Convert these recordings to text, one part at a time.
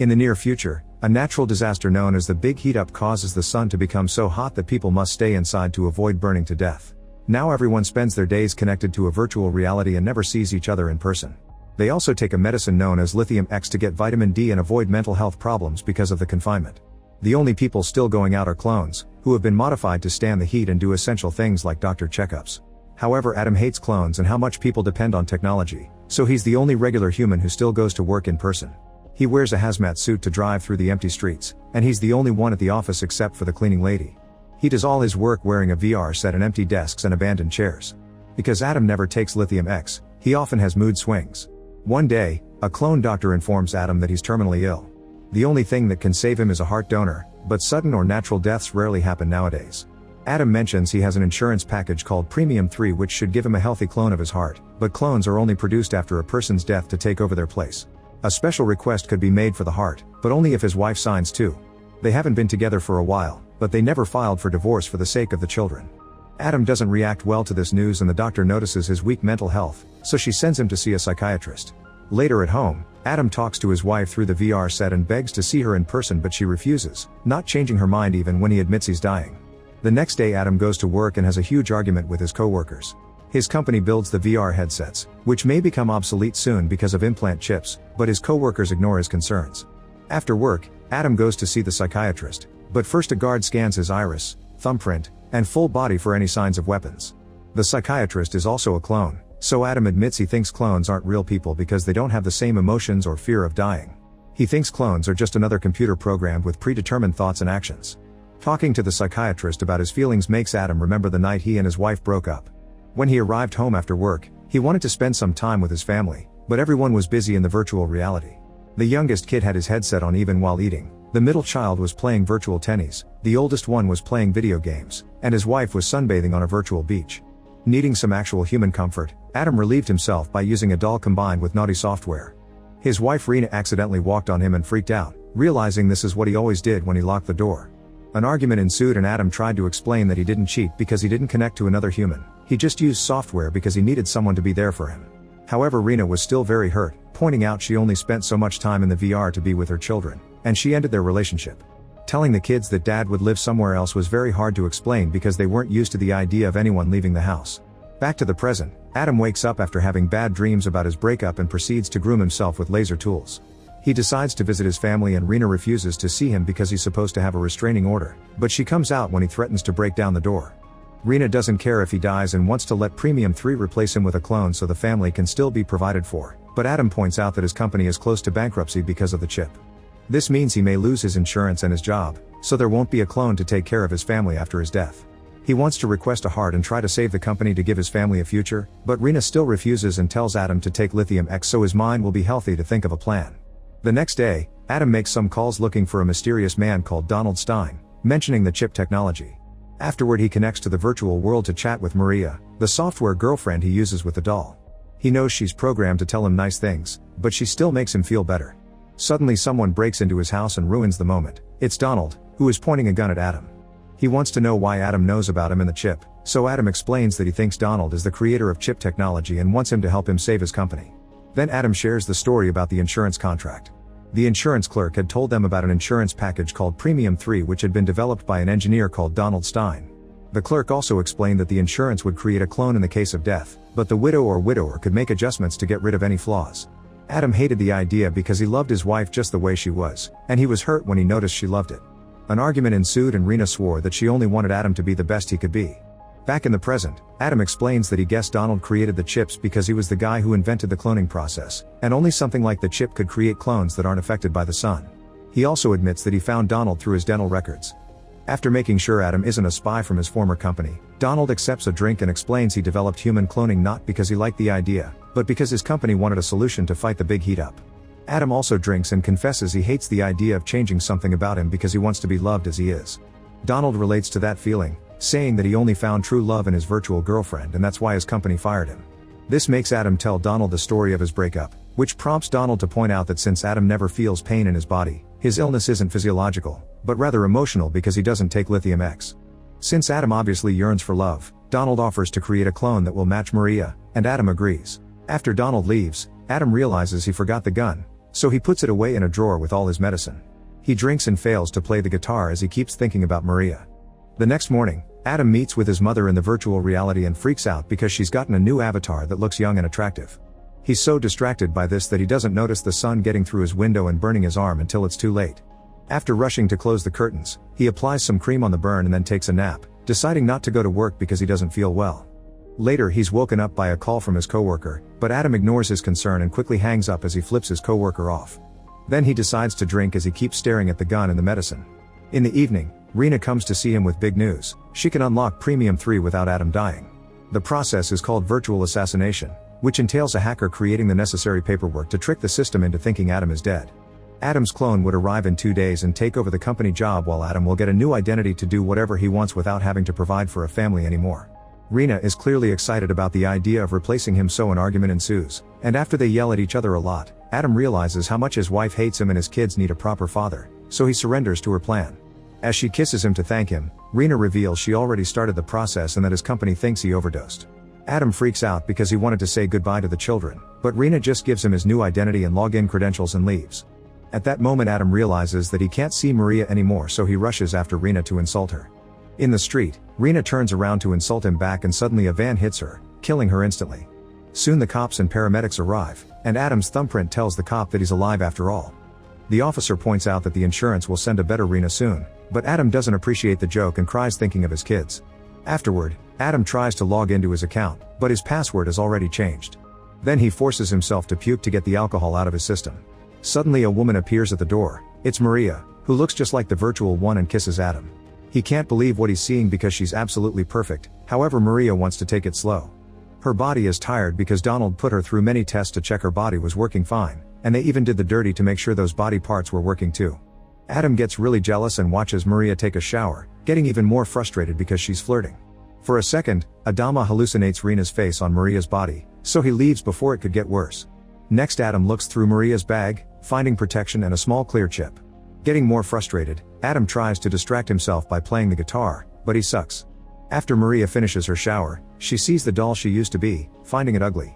In the near future, a natural disaster known as the Big Heat Up causes the sun to become so hot that people must stay inside to avoid burning to death. Now everyone spends their days connected to a virtual reality and never sees each other in person. They also take a medicine known as Lithium X to get vitamin D and avoid mental health problems because of the confinement. The only people still going out are clones, who have been modified to stand the heat and do essential things like doctor checkups. However, Adam hates clones and how much people depend on technology, so he's the only regular human who still goes to work in person. He wears a hazmat suit to drive through the empty streets, and he's the only one at the office except for the cleaning lady. He does all his work wearing a VR set and empty desks and abandoned chairs. Because Adam never takes Lithium X, he often has mood swings. One day, a clone doctor informs Adam that he's terminally ill. The only thing that can save him is a heart donor, but sudden or natural deaths rarely happen nowadays. Adam mentions he has an insurance package called Premium 3 which should give him a healthy clone of his heart, but clones are only produced after a person's death to take over their place. A special request could be made for the heart, but only if his wife signs too. They haven't been together for a while, but they never filed for divorce for the sake of the children. Adam doesn't react well to this news and the doctor notices his weak mental health, so she sends him to see a psychiatrist. Later at home, Adam talks to his wife through the VR set and begs to see her in person, but she refuses, not changing her mind even when he admits he's dying. The next day Adam goes to work and has a huge argument with his co-workers. His company builds the VR headsets, which may become obsolete soon because of implant chips, but his co-workers ignore his concerns. After work, Adam goes to see the psychiatrist, but first a guard scans his iris, thumbprint, and full body for any signs of weapons. The psychiatrist is also a clone, so Adam admits he thinks clones aren't real people because they don't have the same emotions or fear of dying. He thinks clones are just another computer programmed with predetermined thoughts and actions. Talking to the psychiatrist about his feelings makes Adam remember the night he and his wife broke up. When he arrived home after work, he wanted to spend some time with his family, but everyone was busy in the virtual reality. The youngest kid had his headset on even while eating, the middle child was playing virtual tennis, the oldest one was playing video games, and his wife was sunbathing on a virtual beach. Needing some actual human comfort, Adam relieved himself by using a doll combined with naughty software. His wife Rena accidentally walked on him and freaked out, realizing this is what he always did when he locked the door. An argument ensued and Adam tried to explain that he didn't cheat because he didn't connect to another human, he just used software because he needed someone to be there for him. However, Rena was still very hurt, pointing out she only spent so much time in the VR to be with her children, and she ended their relationship. Telling the kids that dad would live somewhere else was very hard to explain because they weren't used to the idea of anyone leaving the house. Back to the present, Adam wakes up after having bad dreams about his breakup and proceeds to groom himself with laser tools. He decides to visit his family and Rena refuses to see him because he's supposed to have a restraining order, but she comes out when he threatens to break down the door. Rena doesn't care if he dies and wants to let Premium 3 replace him with a clone so the family can still be provided for, but Adam points out that his company is close to bankruptcy because of the chip. This means he may lose his insurance and his job, so there won't be a clone to take care of his family after his death. He wants to request a heart and try to save the company to give his family a future, but Rena still refuses and tells Adam to take Lithium X so his mind will be healthy to think of a plan. The next day, Adam makes some calls looking for a mysterious man called Donald Stein, mentioning the chip technology. Afterward he connects to the virtual world to chat with Maria, the software girlfriend he uses with the doll. He knows she's programmed to tell him nice things, but she still makes him feel better. Suddenly someone breaks into his house and ruins the moment. It's Donald, who is pointing a gun at Adam. He wants to know why Adam knows about him and the chip, so Adam explains that he thinks Donald is the creator of chip technology and wants him to help him save his company. Then Adam shares the story about the insurance contract. The insurance clerk had told them about an insurance package called Premium 3 which had been developed by an engineer called Donald Stein. The clerk also explained that the insurance would create a clone in the case of death, but the widow or widower could make adjustments to get rid of any flaws. Adam hated the idea because he loved his wife just the way she was, and he was hurt when he noticed she loved it. An argument ensued and Rena swore that she only wanted Adam to be the best he could be. Back in the present, Adam explains that he guessed Donald created the chips because he was the guy who invented the cloning process, and only something like the chip could create clones that aren't affected by the sun. He also admits that he found Donald through his dental records. After making sure Adam isn't a spy from his former company, Donald accepts a drink and explains he developed human cloning not because he liked the idea, but because his company wanted a solution to fight the big heat up. Adam also drinks and confesses he hates the idea of changing something about him because he wants to be loved as he is. Donald relates to that feeling, saying that he only found true love in his virtual girlfriend and that's why his company fired him. This makes Adam tell Donald the story of his breakup, which prompts Donald to point out that since Adam never feels pain in his body, his illness isn't physiological, but rather emotional because he doesn't take Lithium X. Since Adam obviously yearns for love, Donald offers to create a clone that will match Maria, and Adam agrees. After Donald leaves, Adam realizes he forgot the gun, So he puts it away in a drawer with all his medicine. He drinks and fails to play the guitar as he keeps thinking about Maria. The next morning, Adam meets with his mother in the virtual reality and freaks out because she's gotten a new avatar that looks young and attractive. He's so distracted by this that he doesn't notice the sun getting through his window and burning his arm until it's too late. After rushing to close the curtains, he applies some cream on the burn and then takes a nap, deciding not to go to work because he doesn't feel well. Later he's woken up by a call from his coworker, but Adam ignores his concern and quickly hangs up as he flips his coworker off. Then he decides to drink as he keeps staring at the gun and the medicine. In the evening, Rena comes to see him with big news: she can unlock Premium 3 without Adam dying. The process is called virtual assassination, which entails a hacker creating the necessary paperwork to trick the system into thinking Adam is dead. Adam's clone would arrive in 2 days and take over the company job, while Adam will get a new identity to do whatever he wants without having to provide for a family anymore. Rena is clearly excited about the idea of replacing him, so an argument ensues, and after they yell at each other a lot, Adam realizes how much his wife hates him and his kids need a proper father, so he surrenders to her plan. As she kisses him to thank him, Rena reveals she already started the process and that his company thinks he overdosed. Adam freaks out because he wanted to say goodbye to the children, but Rena just gives him his new identity and login credentials and leaves. At that moment Adam realizes that he can't see Maria anymore, so he rushes after Rena to insult her. In the street, Rena turns around to insult him back and suddenly a van hits her, killing her instantly. Soon the cops and paramedics arrive, and Adam's thumbprint tells the cop that he's alive after all. The officer points out that the insurance will send a better Rena soon, but Adam doesn't appreciate the joke and cries thinking of his kids. Afterward, Adam tries to log into his account, but his password is already changed. Then he forces himself to puke to get the alcohol out of his system. Suddenly a woman appears at the door. It's Maria, who looks just like the virtual one and kisses Adam. He can't believe what he's seeing because she's absolutely perfect. However, Maria wants to take it slow. Her body is tired because Donald put her through many tests to check her body was working fine, and they even did the dirty to make sure those body parts were working too. Adam gets really jealous and watches Maria take a shower, getting even more frustrated because she's flirting. For a second, Adama hallucinates Rena's face on Maria's body, so he leaves before it could get worse. Next, Adam looks through Maria's bag, finding protection and a small clear chip. Getting more frustrated, Adam tries to distract himself by playing the guitar, but he sucks. After Maria finishes her shower, she sees the doll she used to be, finding it ugly.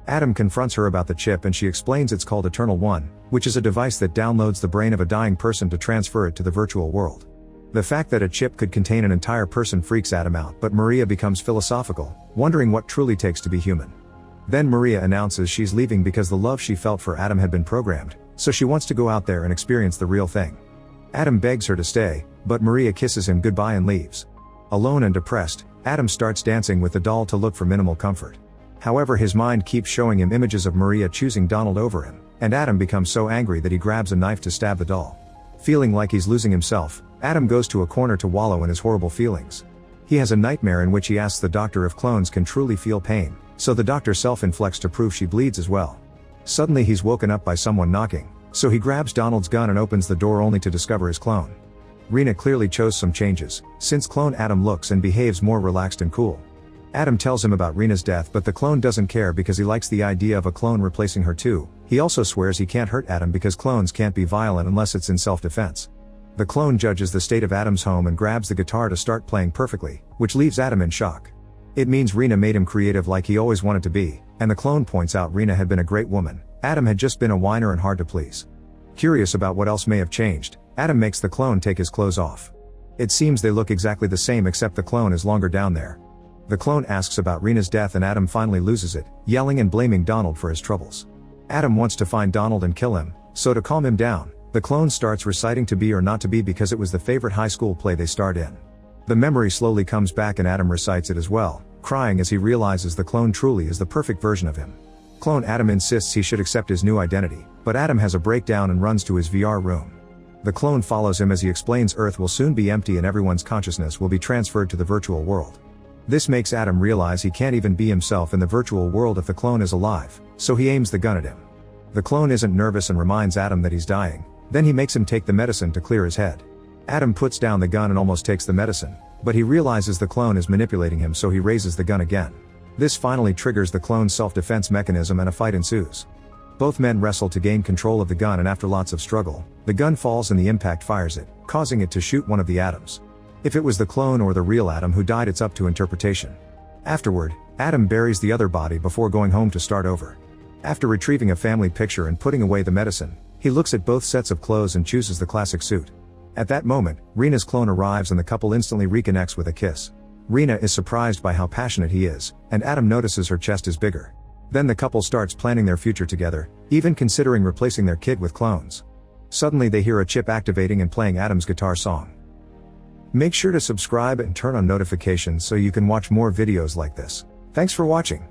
Adam confronts her about the chip and she explains it's called Eternal One, which is a device that downloads the brain of a dying person to transfer it to the virtual world. The fact that a chip could contain an entire person freaks Adam out, but Maria becomes philosophical, wondering what truly takes to be human. Then Maria announces she's leaving because the love she felt for Adam had been programmed, so she wants to go out there and experience the real thing. Adam begs her to stay, but Maria kisses him goodbye and leaves. Alone and depressed, Adam starts dancing with the doll to look for minimal comfort. However, his mind keeps showing him images of Maria choosing Donald over him, and Adam becomes so angry that he grabs a knife to stab the doll. Feeling like he's losing himself, Adam goes to a corner to wallow in his horrible feelings. He has a nightmare in which he asks the doctor if clones can truly feel pain, so the doctor self-inflicts to prove she bleeds as well. Suddenly he's woken up by someone knocking, so he grabs Donald's gun and opens the door only to discover his clone. Rena clearly chose some changes, since clone Adam looks and behaves more relaxed and cool. Adam tells him about Rena's death, but the clone doesn't care because he likes the idea of a clone replacing her too. He also swears he can't hurt Adam because clones can't be violent unless it's in self-defense. The clone judges the state of Adam's home and grabs the guitar to start playing perfectly, which leaves Adam in shock. It means Rena made him creative like he always wanted to be, and the clone points out Rena had been a great woman. Adam had just been a whiner and hard to please. Curious about what else may have changed, Adam makes the clone take his clothes off. It seems they look exactly the same except the clone is longer down there. The clone asks about Rena's death and Adam finally loses it, yelling and blaming Donald for his troubles. Adam wants to find Donald and kill him, so to calm him down, the clone starts reciting To Be or Not to Be because it was the favorite high school play they starred in. The memory slowly comes back and Adam recites it as well, crying as he realizes the clone truly is the perfect version of him. Clone Adam insists he should accept his new identity, but Adam has a breakdown and runs to his VR room. The clone follows him as he explains Earth will soon be empty and everyone's consciousness will be transferred to the virtual world. This makes Adam realize he can't even be himself in the virtual world if the clone is alive, so he aims the gun at him. The clone isn't nervous and reminds Adam that he's dying, then he makes him take the medicine to clear his head. Adam puts down the gun and almost takes the medicine, but he realizes the clone is manipulating him, so he raises the gun again. This finally triggers the clone's self-defense mechanism and a fight ensues. Both men wrestle to gain control of the gun and after lots of struggle, the gun falls and the impact fires it, causing it to shoot one of the Adams. If it was the clone or the real Adam who died, it's up to interpretation. Afterward, Adam buries the other body before going home to start over. After retrieving a family picture and putting away the medicine, He looks at both sets of clothes and chooses the classic suit. At that moment, Rena's clone arrives and the couple instantly reconnects with a kiss. Rena is surprised by how passionate he is, and Adam notices her chest is bigger. Then the couple starts planning their future together, even considering replacing their kid with clones. Suddenly they hear a chip activating and playing Adam's guitar song. Make sure to subscribe and turn on notifications so you can watch more videos like this. Thanks for watching.